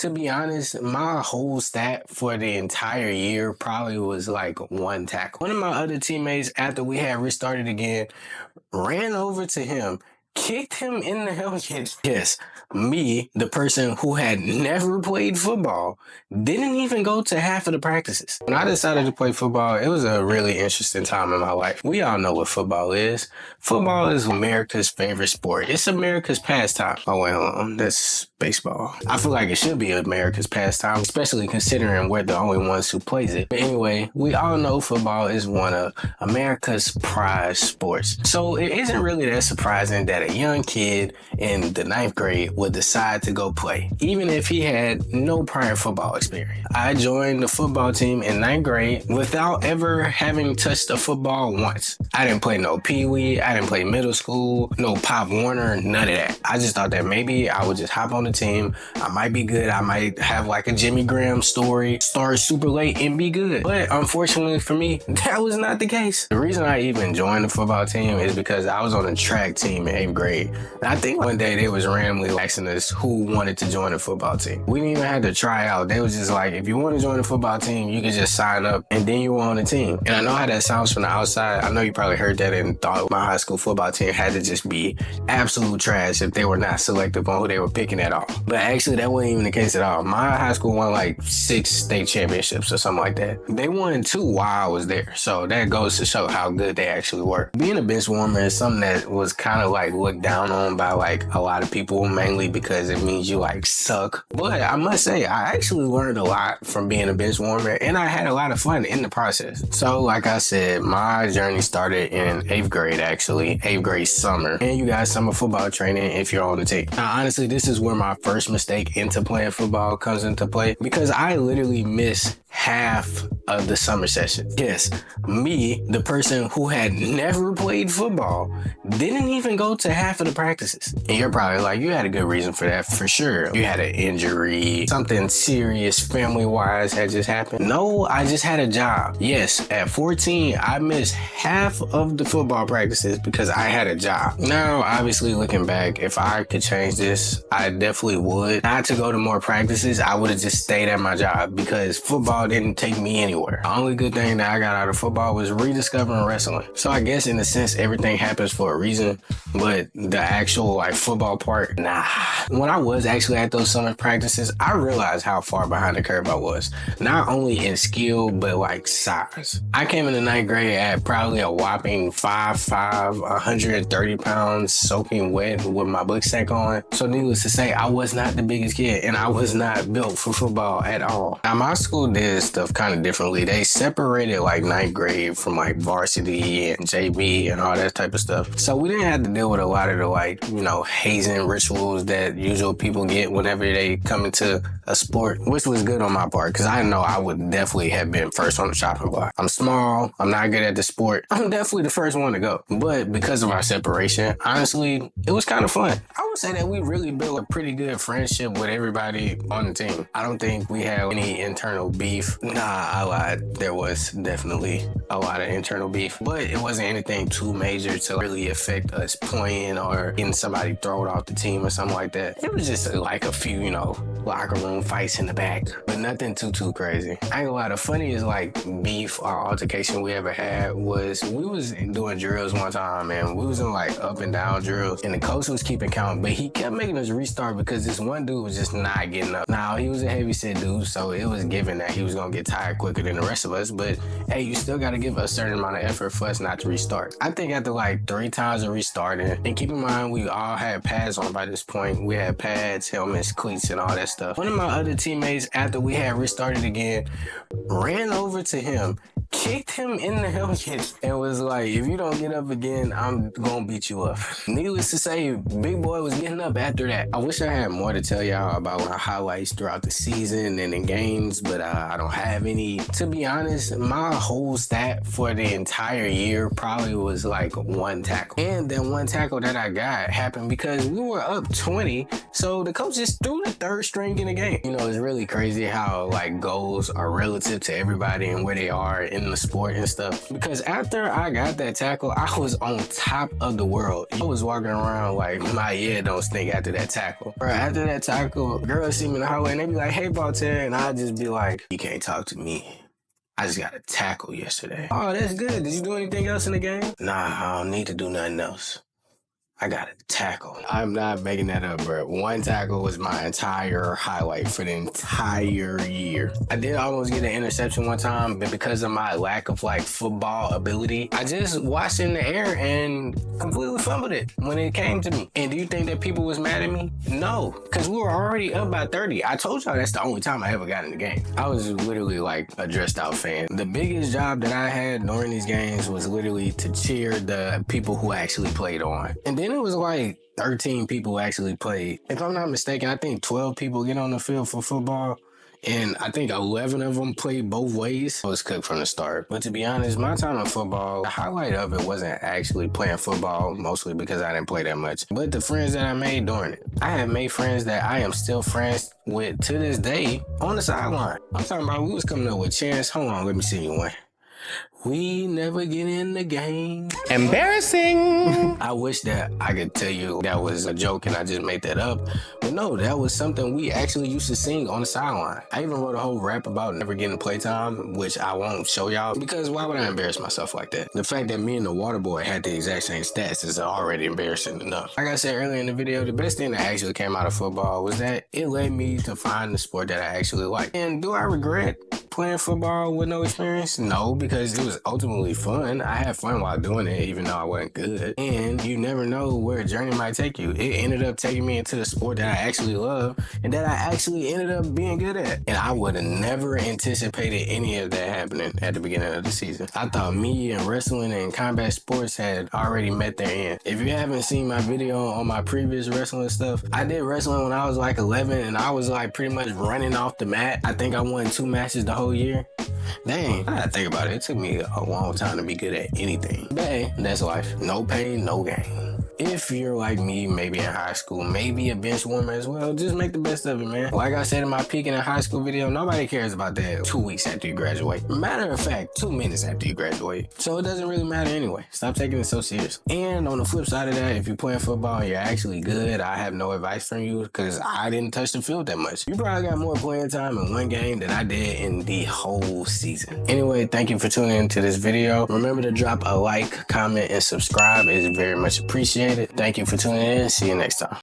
To be honest, my whole stat for the entire year probably was like one tackle. One of my other teammates, after we had restarted again, ran over to him, kicked him in the helmet. Yes, me, the person who had never played football, didn't even go to half of the practices. When I decided to play football, it was a really interesting time in my life. We all know what football is. Football is America's favorite sport. It's America's pastime. Oh, well, that's baseball. I feel like it should be America's pastime, especially considering we're the only ones who plays it. But anyway, we all know football is one of America's prize sports. So it isn't really that surprising that a young kid in the 9th grade would decide to go play, even if he had no prior football experience. I joined the football team in 9th grade without ever having touched a football once. I didn't play no Pee-wee, I didn't play middle school, no Pop Warner, none of that. I just thought that maybe I would just hop on the team. I might be good. I might have like a Jimmy Graham story, start super late and be good. But unfortunately for me, that was not the case. The reason I even joined the football team is because I was on a track team in 8th grade. And I think one day they was randomly asking us who wanted to join the football team. We didn't even have to try out. They was just like, if you want to join the football team, you can just sign up and then you were on the team. And I know how that sounds from the outside. I know you probably heard that and thought my high school football team had to just be absolute trash if they were not selective on who they were picking at all. But actually, that wasn't even the case at all. My high school won like 6 state championships or something like that. They won 2 while I was there. So that goes to show how good they actually were. Being a bench warmer is something that was kind of like looked down on by like a lot of people, mainly because it means you like suck. But I must say, I actually learned a lot from being a bench warmer and I had a lot of fun in the process. So like I said, my journey started in 8th grade actually, 8th grade summer. And you got summer football training if you're on the team. Now honestly, this is where my first mistake into playing football comes into play because I literally missed half of the summer session. Yes, me, the person who had never played football, didn't even go to half of the practices. And you're probably like, you had a good reason for that for sure. You had an injury, something serious family-wise had just happened. No, I just had a job. Yes, at 14, I missed half of the football practices because I had a job. Now, obviously looking back, if I could change this, I definitely would. Not to go to more practices, I would have just stayed at my job because football didn't take me anywhere. The only good thing that I got out of football was rediscovering wrestling. So I guess in a sense, everything happens for a reason, but the actual like football part, nah. When I was actually at those summer practices, I realized how far behind the curve I was. Not only in skill, but like size. I came in the 9th grade at probably a whopping 5'5", 130 pounds, soaking wet with my book sack on. So needless to say, I was not the biggest kid and I was not built for football at all. Now my school did stuff kind of differently. They separated like 9th grade from like varsity and JV and all that type of stuff. So we didn't have to deal with a lot of the like, you know, hazing rituals that usual people get whenever they come into a sport, which was good on my part because I know I would definitely have been first on the chopping block. I'm small. I'm not good at the sport. I'm definitely the first one to go. But because of our separation, honestly, it was kind of fun. I would say that we really built a pretty good friendship with everybody on the team. I don't think we had any internal beef. Nah, I lied. There was definitely a lot of internal beef, but it wasn't anything too major to really affect us playing or getting somebody thrown off the team or something like that. It was just like a few, you know, locker room fights in the back, but nothing too crazy. I ain't gonna lie, the funniest like beef or altercation we ever had was we was doing drills one time and we was in like up and down drills and the coach was keeping count, but he kept making us restart because this one dude was just not getting up. Now he was a heavy set dude, so it was given that he was gonna get tired quicker than the rest of us, but hey, you still gotta give a certain amount of effort for us not to restart. I think after like 3 times of restarting, and keep in mind we all had pads on by this point. We had pads, helmets, cleats, and all that stuff. One of my other teammates, after we had restarted again, ran over to him, kicked him in the helmet, and was like, if you don't get up again, I'm gonna beat you up. Needless to say, big boy was getting up after that. I wish I had more to tell y'all about my highlights throughout the season and in games, but I don't have any. To be honest, my whole stat for the entire year probably was like 1 tackle. And that 1 tackle that I got happened because we were up 20, so the coach just threw the 3rd string in the game. You know, it's really crazy how like goals are relative to everybody and where they are in in the sport and stuff. Because after I got that tackle, I was on top of the world. I was walking around like my head don't stink after that tackle. Bro, after that tackle, girls see me in the hallway and they be like, "Hey, Voltaire," and I just be like, "You can't talk to me. I just got a tackle yesterday." "Oh, that's good. Did you do anything else in the game?" "Nah, I don't need to do nothing else. I got a tackle." I'm not making that up, bro. One tackle was my entire highlight for the entire year. I did almost get an interception one time, but because of my lack of like football ability, I just watched it in the air and completely fumbled it when it came to me. And do you think that people was mad at me? No, because we were already up by 30. I told y'all that's the only time I ever got in the game. I was literally like a dressed out fan. The biggest job that I had during these games was literally to cheer the people who actually played on. And then it was like 13 people actually played. If I'm not mistaken, I think 12 people get on the field for football, and I think 11 of them played both ways. I was cooked from the start. But to be honest, my time in football, the highlight of it wasn't actually playing football, mostly because I didn't play that much, but the friends that I made during it. I have made friends that I am still friends with to this day on the sideline. I'm talking about we was coming up with chants. Hold on, let me see you one. "We never get in the game." Embarrassing. I wish that I could tell you that was a joke and I just made that up. But no, that was something we actually used to sing on the sideline. I even wrote a whole rap about never getting playtime, which I won't show y'all because why would I embarrass myself like that? The fact that me and the water boy had the exact same stats is already embarrassing enough. Like I said earlier in the video, the best thing that actually came out of football was that it led me to find the sport that I actually like. And do I regret playing football with no experience? No, because it was ultimately fun. I had fun while doing it, even though I wasn't good. And you never know where a journey might take you. It ended up taking me into the sport that I actually love and that I actually ended up being good at. And I would have never anticipated any of that happening at the beginning of the season. I thought me and wrestling and combat sports had already met their end. If you haven't seen my video on my previous wrestling stuff, I did wrestling when I was like 11 and I was like pretty much running off the mat. I think I won 2 matches the whole year. Dang, I gotta think about it. It took me a long time to be good at anything. But hey, that's life. No pain, no gain. If you're like me, maybe in high school, maybe a bench warmer as well, just make the best of it, man. Like I said in my peaking in high school video, nobody cares about that 2 weeks after you graduate. Matter of fact, 2 minutes after you graduate. So it doesn't really matter anyway. Stop taking it so serious. And on the flip side of that, if you're playing football and you're actually good, I have no advice from you because I didn't touch the field that much. You probably got more playing time in one game than I did in the whole season. Anyway, thank you for tuning into this video. Remember to drop a like, comment, and subscribe. It's very much appreciated. Thank you for tuning in. See you next time.